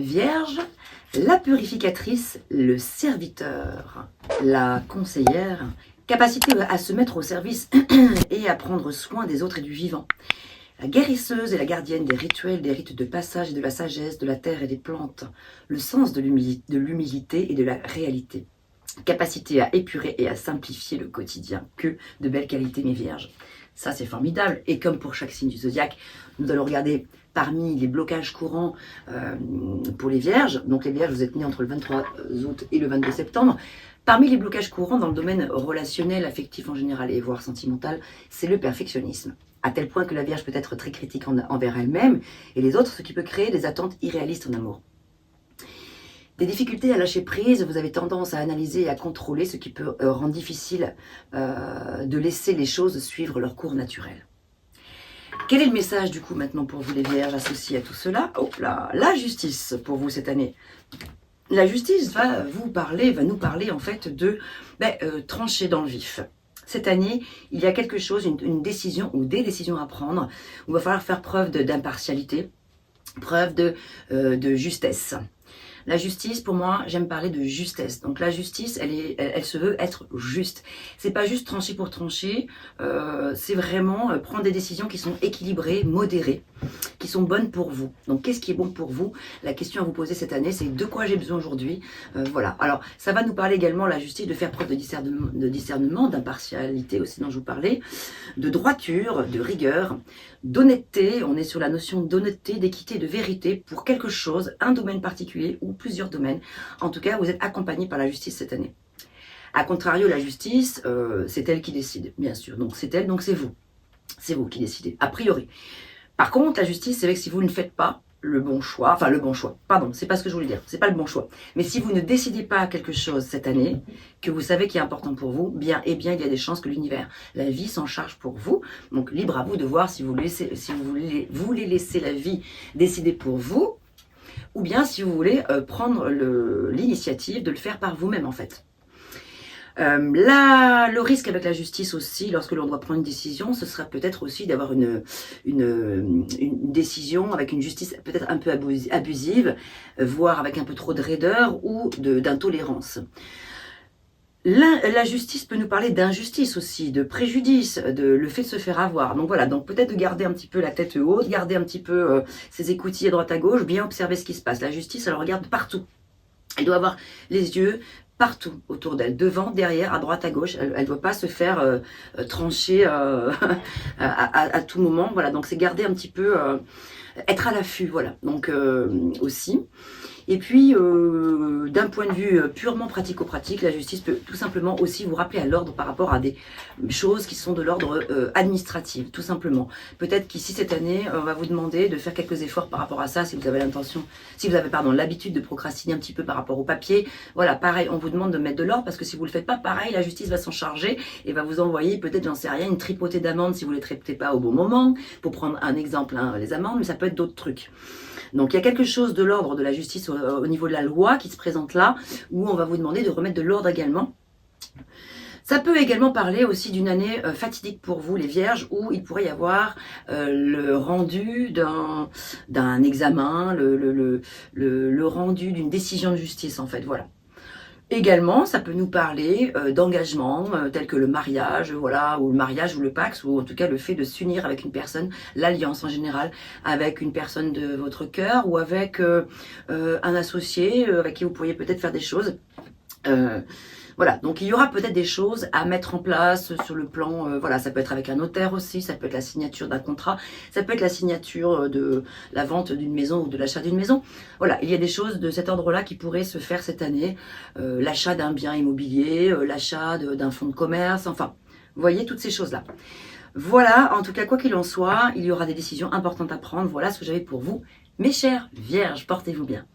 Vierge, la purificatrice, le serviteur, la conseillère, capacité à se mettre au service et à prendre soin des autres et du vivant. La guérisseuse et la gardienne des rituels, des rites de passage et de la sagesse, de la terre et des plantes. Le sens de l'humilité et de la réalité. Capacité à épurer et à simplifier le quotidien. Que de belles qualités, mes vierges. Ça, c'est formidable. Et comme pour chaque signe du zodiaque, nous allons regarder parmi les blocages courants pour les vierges. Donc les vierges, vous êtes nés entre le 23 août et le 22 septembre. Parmi les blocages courants dans le domaine relationnel, affectif en général et voire sentimental, c'est le perfectionnisme. À tel point que la Vierge peut être très critique envers elle-même et les autres, ce qui peut créer des attentes irréalistes en amour. Des difficultés à lâcher prise, vous avez tendance à analyser et à contrôler, ce qui peut rendre difficile de laisser les choses suivre leur cours naturel. Quel est le message du coup maintenant pour vous les Vierges associés à tout cela? Oh là, la justice pour vous cette année. La justice va nous parler en fait de trancher dans le vif. Cette année, il y a quelque chose, une décision ou des décisions à prendre où il va falloir faire preuve d'impartialité, preuve de justesse. La justice, pour moi, j'aime parler de justesse. Donc la justice, elle se veut être juste. C'est pas juste trancher pour trancher, c'est vraiment prendre des décisions qui sont équilibrées, modérées, qui sont bonnes pour vous. Donc qu'est-ce qui est bon pour vous? La question à vous poser cette année, c'est de quoi j'ai besoin aujourd'hui? Voilà. Alors ça va nous parler également, la justice, de faire preuve de discernement, d'impartialité aussi dont je vous parlais, de droiture, de rigueur, d'honnêteté. On est sur la notion d'honnêteté, d'équité, de vérité pour quelque chose, un domaine particulier ou plusieurs domaines. En tout cas, vous êtes accompagné par la justice cette année. A contrario, la justice, c'est elle qui décide, bien sûr. Donc c'est elle, donc c'est vous. C'est vous qui décidez, a priori. Par contre, la justice, c'est vrai que si vous ne faites pas le bon choix, pardon, c'est pas ce que je voulais dire, c'est pas le bon choix. Mais si vous ne décidez pas quelque chose cette année, que vous savez qui est important pour vous, il y a des chances que l'univers, la vie s'en charge pour vous. Donc libre à vous de voir si vous voulez laisser la vie décider pour vous, ou bien si vous voulez prendre l'initiative de le faire par vous-même en fait. Le risque avec la justice aussi, lorsque l'on doit prendre une décision, ce serait peut-être aussi d'avoir une décision avec une justice peut-être un peu abusive, voire avec un peu trop de raideur ou d'intolérance. La justice peut nous parler d'injustice aussi, de préjudice, de le fait de se faire avoir. Donc voilà, donc peut-être de garder un petit peu la tête haute, garder un petit peu ses écoutilles à droite à gauche, bien observer ce qui se passe. La justice, elle regarde partout. Elle doit avoir les yeux partout autour d'elle, devant, derrière, à droite, à gauche. Elle ne doit pas se faire trancher à tout moment. Voilà, donc c'est garder un petit peu, être à l'affût, voilà. Donc aussi. Et puis, d'un point de vue purement pratico-pratique, la justice peut tout simplement aussi vous rappeler à l'ordre par rapport à des choses qui sont de l'ordre administratif, tout simplement. Peut-être qu'ici, cette année, on va vous demander de faire quelques efforts par rapport à ça, si vous avez l'habitude de procrastiner un petit peu par rapport au papier. Voilà, pareil, on vous demande de mettre de l'ordre, parce que si vous ne le faites pas, pareil, la justice va s'en charger et va vous envoyer, peut-être, j'en sais rien, une tripotée d'amendes si vous ne les traitez pas au bon moment, pour prendre un exemple, hein, les amendes, mais ça peut être d'autres trucs. Donc il y a quelque chose de l'ordre de la justice au niveau de la loi qui se présente là, où on va vous demander de remettre de l'ordre également. Ça peut également parler aussi d'une année fatidique pour vous les vierges, où il pourrait y avoir le rendu d'un examen, le rendu d'une décision de justice en fait, voilà. Également, ça peut nous parler d'engagement, tel que le mariage, voilà, ou le mariage ou le Pacs, ou en tout cas le fait de s'unir avec une personne, l'alliance en général, avec une personne de votre cœur, ou avec un associé avec qui vous pourriez peut-être faire des choses. Voilà, donc il y aura peut-être des choses à mettre en place sur le plan, voilà, ça peut être avec un notaire aussi, ça peut être la signature d'un contrat, ça peut être la signature de la vente d'une maison ou de l'achat d'une maison. Voilà, il y a des choses de cet ordre-là qui pourraient se faire cette année, l'achat d'un bien immobilier, l'achat d'un fonds de commerce, enfin, vous voyez toutes ces choses-là. Voilà, en tout cas, quoi qu'il en soit, il y aura des décisions importantes à prendre. Voilà ce que j'avais pour vous. Mes chers vierges, portez-vous bien.